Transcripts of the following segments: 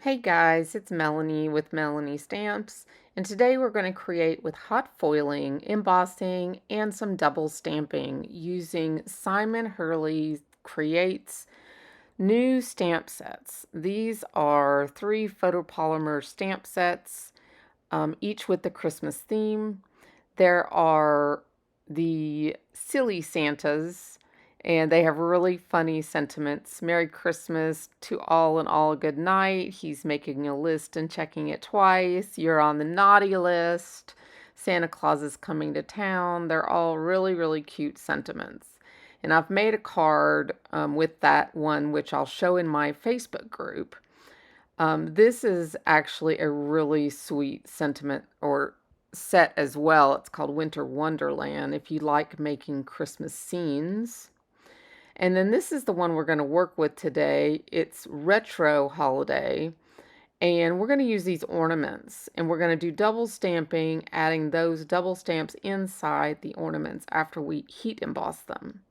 Hey guys, it's Melanie with Melanie Stamps, and today we're going to create with hot foiling, embossing, and some double stamping using Simon Hurley Creates new stamp sets. These are 3 photopolymer stamp sets, each with the Christmas theme. There are the silly Santas, and they have really funny sentiments. Merry Christmas to all and all a good night. He's making a list and checking it twice. You're on the naughty list. Santa Claus is coming to town. They're all really, really cute sentiments. And I've made a card with that one, which I'll show in my Facebook group. This is actually a really sweet sentiment or set as well. It's called Winter Wonderland if you like making Christmas scenes. And then this is the one we're going to work with today. It's Retro Holiday. And we're going to use these ornaments. And we're going to do double stamping, adding those double stamps inside the ornaments after we heat emboss them.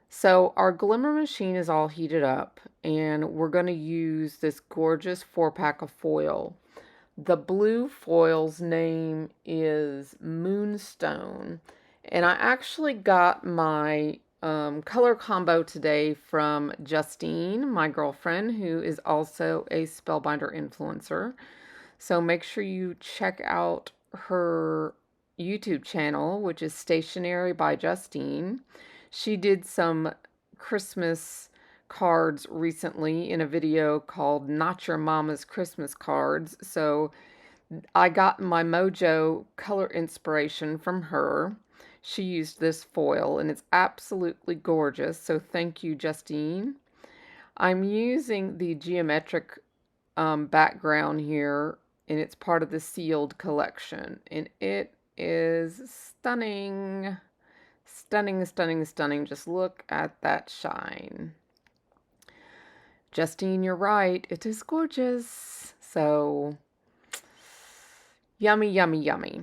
So our glimmer machine is all heated up, and we're going to use this gorgeous 4-pack of foil. The blue foil's name is Moonstone, and I actually got my color combo today from Justine, my girlfriend, who is also a Spellbinder influencer. So make sure you check out her YouTube channel, which is Stationery by Justine. She did some Christmas cards recently in a video called Not Your Mama's Christmas Cards. So I got my Mojo color inspiration from her. She used this foil and it's absolutely gorgeous. So thank you, Justine. I'm using the geometric background here, and it's part of the sealed collection, and it is stunning. Stunning, stunning, stunning. Just look at that shine. Justine, you're right. It is gorgeous. So, yummy, yummy, yummy.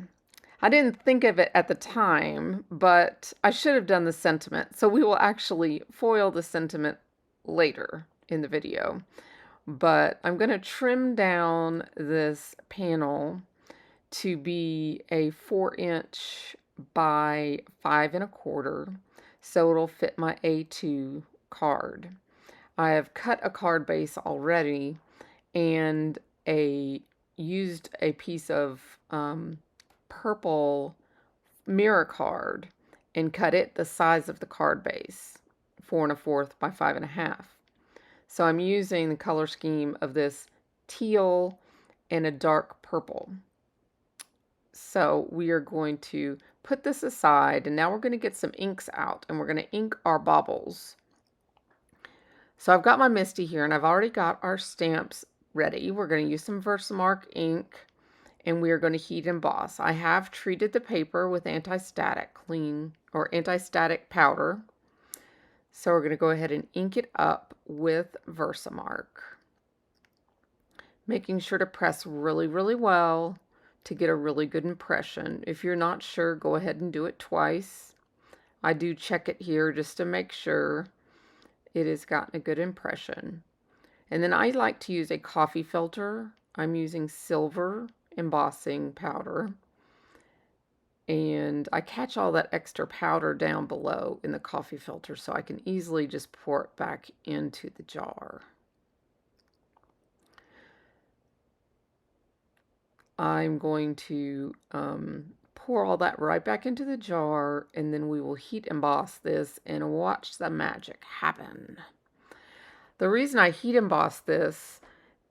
I didn't think of it at the time, but I should have done the sentiment. So we will actually foil the sentiment later in the video. But I'm going to trim down this panel to be a 4-inch by 5 1/4, so it'll fit my A2 card. I have cut a card base already and used a piece of purple mirror card and cut it the size of the card base, 4 1/4 by 5 1/2. So I'm using the color scheme of this teal and a dark purple. So we are going to put this aside, and now we're going to get some inks out, and we're going to ink our baubles. So I've got my Misty here, and I've already got our stamps ready. We're going to use some Versamark ink, and we are going to heat emboss. I have treated the paper with anti-static clean or anti-static powder. So we're going to go ahead and ink it up with Versamark. Making sure to press really, really well to get a really good impression. If you're not sure, go ahead and do it twice. I do check it here just to make sure it has gotten a good impression. And then I like to use a coffee filter. I'm using silver embossing powder. And I catch all that extra powder down below in the coffee filter so I can easily just pour it back into the jar. I'm going to pour all that right back into the jar, and then we will heat emboss this and watch the magic happen. The reason I heat emboss this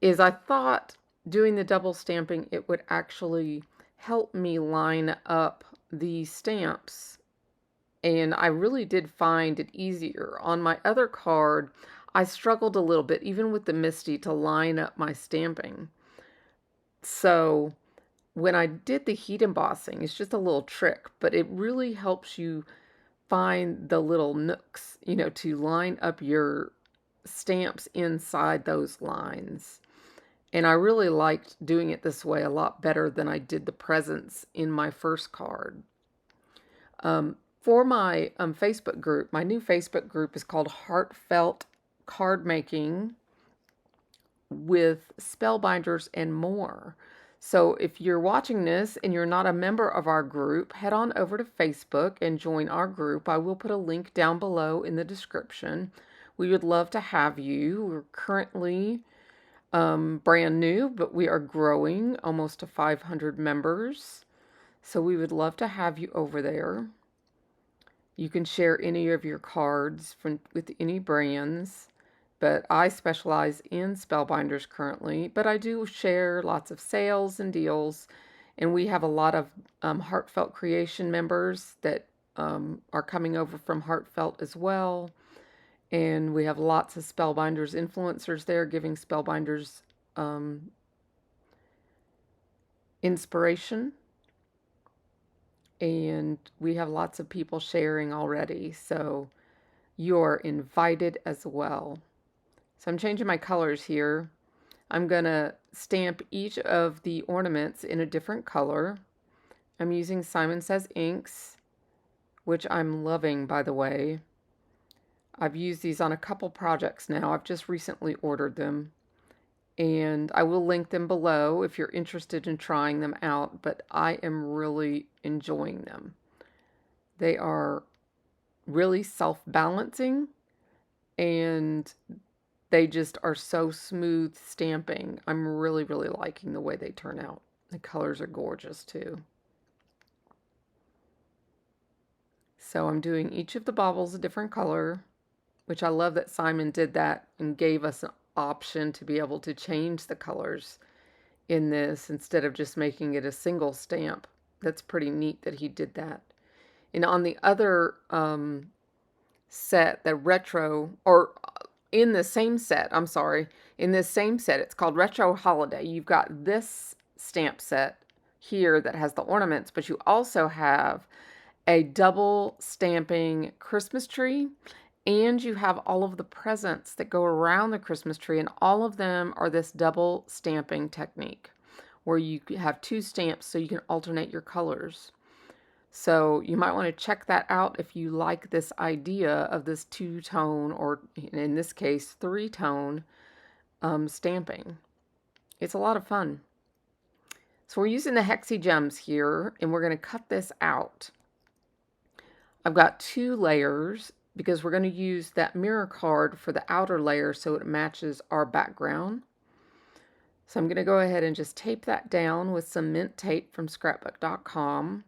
is I thought doing the double stamping, it would actually help me line up the stamps, and I really did find it easier. On my other card, I struggled a little bit, even with the Misty, to line up my stamping. So when I did the heat embossing, it's just a little trick, but it really helps you find the little nooks, to line up your stamps inside those lines. And I really liked doing it this way a lot better than I did the presents in my first card. For my Facebook group, my new Facebook group is called Heartfelt Card Making with spellbinders and more. So if you're watching this and you're not a member of our group, head on over to Facebook and join our group. I will put a link down below in the description. We would love to have you. We're currently brand new, but we are growing almost to 500 members. So we would love to have you over there. You can share any of your cards with any brands, but I specialize in spellbinders currently, but I do share lots of sales and deals, and we have a lot of Heartfelt Creation members that are coming over from Heartfelt as well, and we have lots of spellbinders influencers there giving spellbinders inspiration. And we have lots of people sharing already, so you're invited as well. So I'm changing my colors here. I'm going to stamp each of the ornaments in a different color. I'm using Simon Says inks, which I'm loving, by the way. I've used these on a couple projects now. I've just recently ordered them, and I will link them below if you're interested in trying them out, but I am really enjoying them. They are really self-balancing, and they just are so smooth stamping. I'm really, really liking the way they turn out. The colors are gorgeous too. So I'm doing each of the baubles a different color, which I love that Simon did that and gave us an option to be able to change the colors in this instead of just making it a single stamp. That's pretty neat that he did that. And on the other set, the retro, or in the same set, I'm sorry, in this same set, it's called Retro Holiday. You've got this stamp set here that has the ornaments, but you also have a double stamping Christmas tree, and you have all of the presents that go around the Christmas tree, and all of them are this double stamping technique where you have two stamps so you can alternate your colors. So you might want to check that out if you like this idea of this two-tone, or in this case, three-tone stamping. It's a lot of fun. So we're using the Hexi gems here, and we're going to cut this out. I've got 2 layers because we're going to use that mirror card for the outer layer so it matches our background. So I'm going to go ahead and just tape that down with some mint tape from scrapbook.com.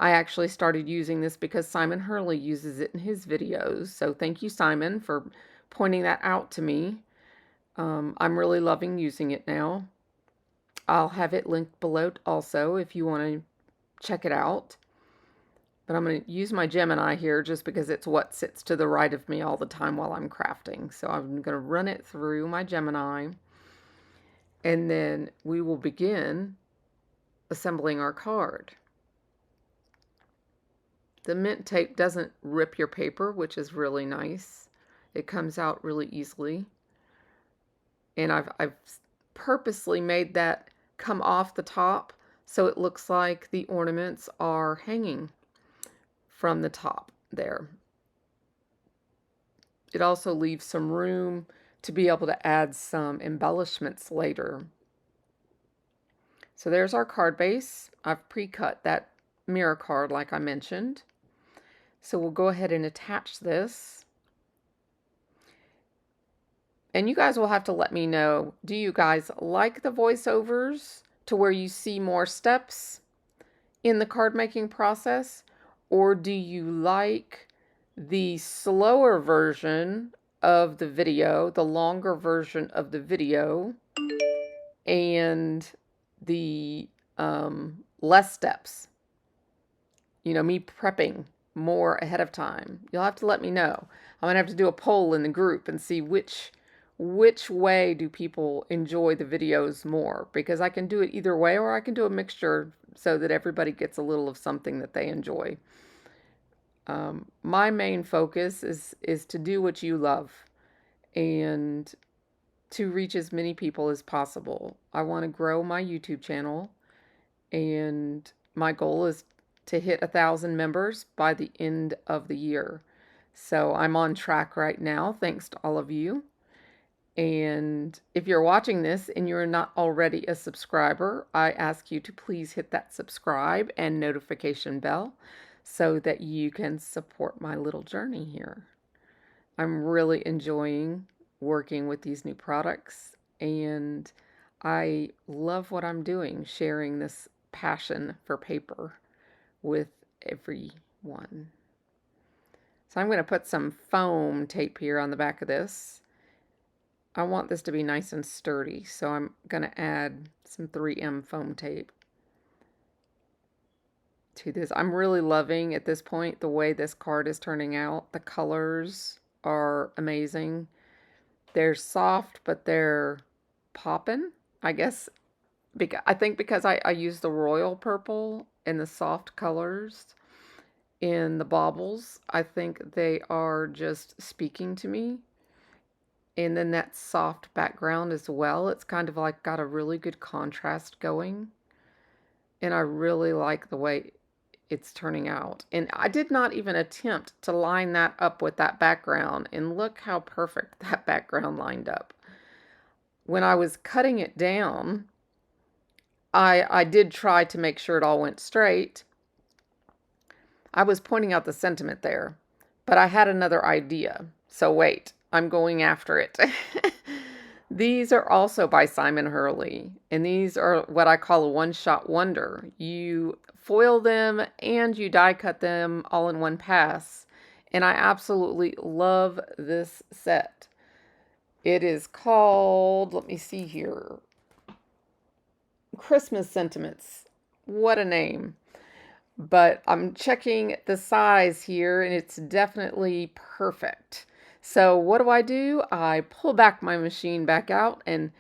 I actually started using this because Simon Hurley uses it in his videos. So thank you, Simon, for pointing that out to me. I'm really loving using it now. I'll have it linked below also if you want to check it out. But I'm going to use my Gemini here just because it's what sits to the right of me all the time while I'm crafting. So I'm going to run it through my Gemini. And then we will begin assembling our card. The mint tape doesn't rip your paper, which is really nice. It comes out really easily. And I've purposely made that come off the top so it looks like the ornaments are hanging from the top there. It also leaves some room to be able to add some embellishments later. So there's our card base. I've pre-cut that mirror card like I mentioned. So we'll go ahead and attach this. And you guys will have to let me know, do you guys like the voiceovers to where you see more steps in the card making process? Or do you like the slower version of the video, the longer version of the video, and the less steps? You know, me prepping more ahead of time. You'll have to let me know. I'm going to have to do a poll in the group and see which way do people enjoy the videos more, because I can do it either way, or I can do a mixture so that everybody gets a little of something that they enjoy. My main focus is to do what you love and to reach as many people as possible. I want to grow my YouTube channel, and my goal is to hit 1,000 members by the end of the year. So I'm on track right now, thanks to all of you. And if you're watching this and you're not already a subscriber, I ask you to please hit that subscribe and notification bell so that you can support my little journey here. I'm really enjoying working with these new products, and I love what I'm doing, sharing this passion for paper with everyone. So I'm going to put some foam tape here on the back of this. I want this to be nice and sturdy, so I'm going to add some 3M foam tape to this. I'm really loving at this point the way this card is turning out. The colors are amazing. They're soft, but they're popping, I guess. I think because I use the royal purple and the soft colors in the baubles, I think they are just speaking to me. And then that soft background as well. It's kind of like got a really good contrast going. And I really like the way it's turning out. And I did not even attempt to line that up with that background. And look how perfect that background lined up. When I was cutting it down, I did try to make sure it all went straight. I was pointing out the sentiment there, but I had another idea. So wait, I'm going after it. These are also by Simon Hurley, and these are what I call a one-shot wonder. You foil them and you die cut them all in one pass, and I absolutely love this set. It is called, let me see here, Christmas Sentiments. What a name. But I'm checking the size here, and it's definitely perfect. So what do? I pull back my machine back out, and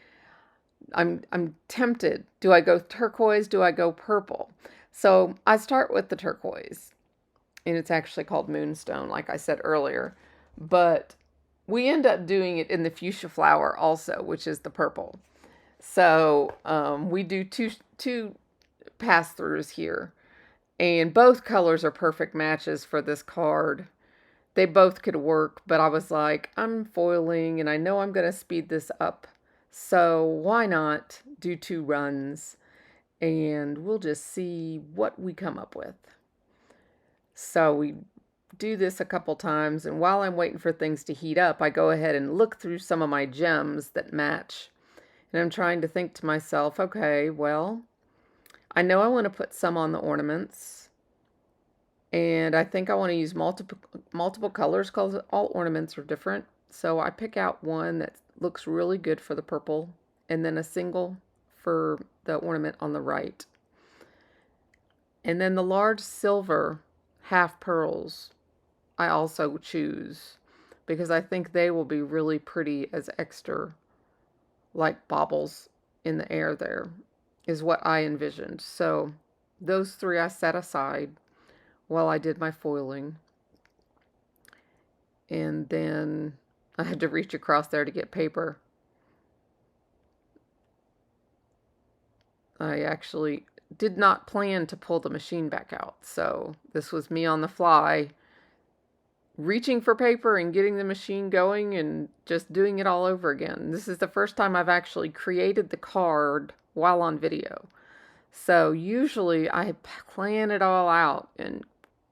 I'm tempted. Do I go turquoise? Do I go purple? So I start with the turquoise, and it's actually called Moonstone, like I said earlier. But we end up doing it in the fuchsia flower also, which is the purple. So we do two pass-throughs here. And both colors are perfect matches for this card. They both could work, but I was like, I'm foiling and I know I'm going to speed this up. So why not do 2 runs and we'll just see what we come up with. So we do this a couple times, and while I'm waiting for things to heat up, I go ahead and look through some of my gems that match. And I'm trying to think to myself, okay, well, I know I want to put some on the ornaments, and I think I want to use multiple colors because all ornaments are different. So I pick out one that looks really good for the purple, and then a single for the ornament on the right. And then the large silver half pearls I also choose because I think they will be really pretty as extra, like baubles in the air there, is what I envisioned. So those 3 I set aside while I did my foiling. And then I had to reach across there to get paper. I actually did not plan to pull the machine back out. So this was me on the fly, reaching for paper and getting the machine going and just doing it all over again. This is the first time I've actually created the card while on video. So usually I plan it all out and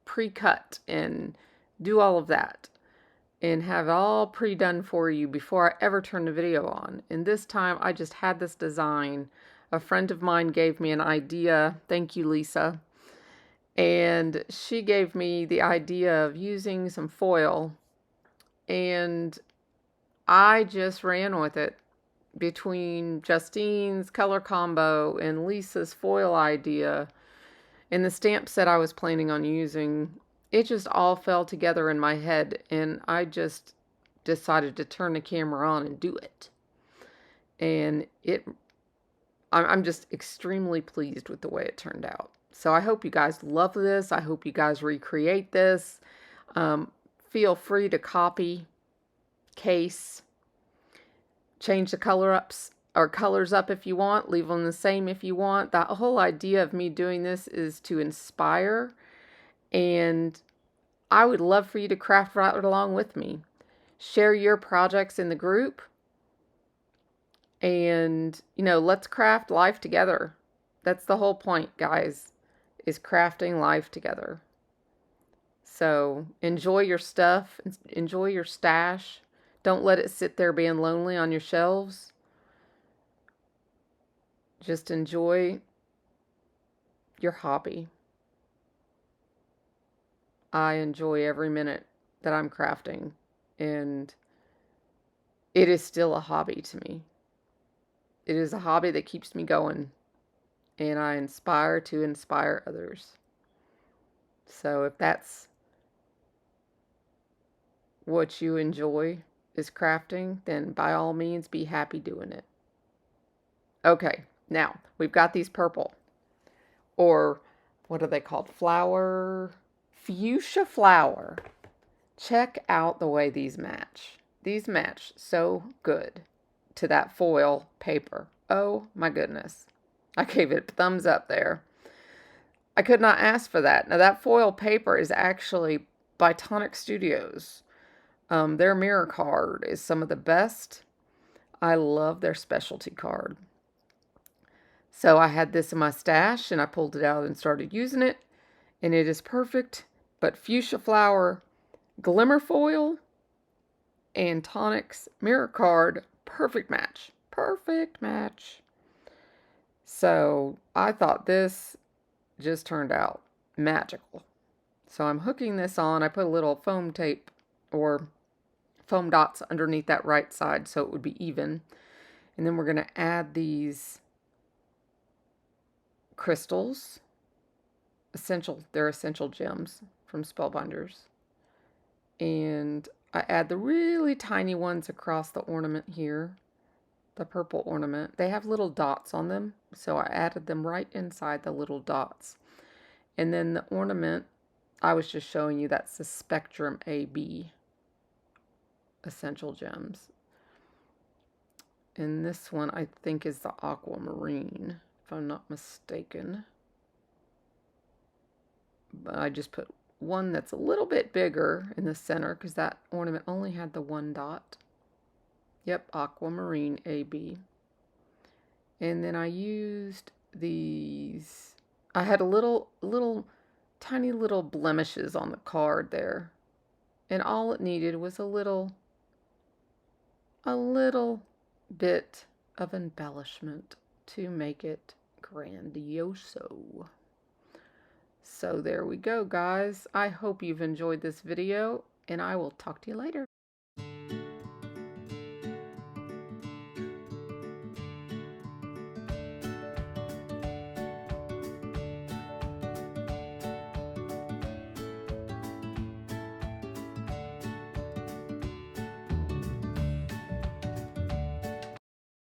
pre-cut and do all of that and have it all pre-done for you before I ever turn the video on. And this time I just had this design. A friend of mine gave me an idea. Thank you, Lisa. And she gave me the idea of using some foil, and I just ran with it. Between Justine's color combo and Lisa's foil idea and the stamp set I was planning on using, it just all fell together in my head, and I just decided to turn the camera on and do it. And I'm just extremely pleased with the way it turned out. So I hope you guys love this. I hope you guys recreate this. Feel free to copy, case, change the colors up if you want, leave them the same if you want. The whole idea of me doing this is to inspire, and I would love for you to craft right along with me. Share your projects in the group. And, let's craft life together. That's the whole point, guys, is crafting life together. So enjoy your stuff, enjoy your stash. Don't let it sit there being lonely on your shelves. Just enjoy your hobby. I enjoy every minute that I'm crafting, and it is still a hobby to me. It is a hobby that keeps me going, and I inspire to inspire others. So if that's what you enjoy is crafting, then by all means be happy doing it. Okay, now we've got these purple, or what are they called? Fuchsia flower. Check out the way these match. These match so good to that foil paper. Oh my goodness. I gave it a thumbs up there. I could not ask for that. Now that foil paper is actually by Tonic Studios. Their mirror card is some of the best. I love their specialty card. So I had this in my stash and I pulled it out and started using it. And it is perfect. But fuchsia flower, glimmer foil, and Tonic's mirror card, perfect match. Perfect match. So I thought this just turned out magical. So I'm hooking this on. I put a little foam tape or foam dots underneath that right side so it would be even. And then we're going to add these crystals. They're essential gems from Spellbinders. And I add the really tiny ones across the ornament here. The purple ornament. They have little dots on them, so I added them right inside the little dots. And then the ornament, I was just showing you, that's the Spectrum AB essential gems. And this one I think is the aquamarine, if I'm not mistaken. But I just put one that's a little bit bigger in the center because that ornament only had the one dot. Yep, aquamarine AB. And then I used these. I had tiny little blemishes on the card there. And all it needed was a little bit of embellishment to make it grandioso. So there we go, guys. I hope you've enjoyed this video, and I will talk to you later.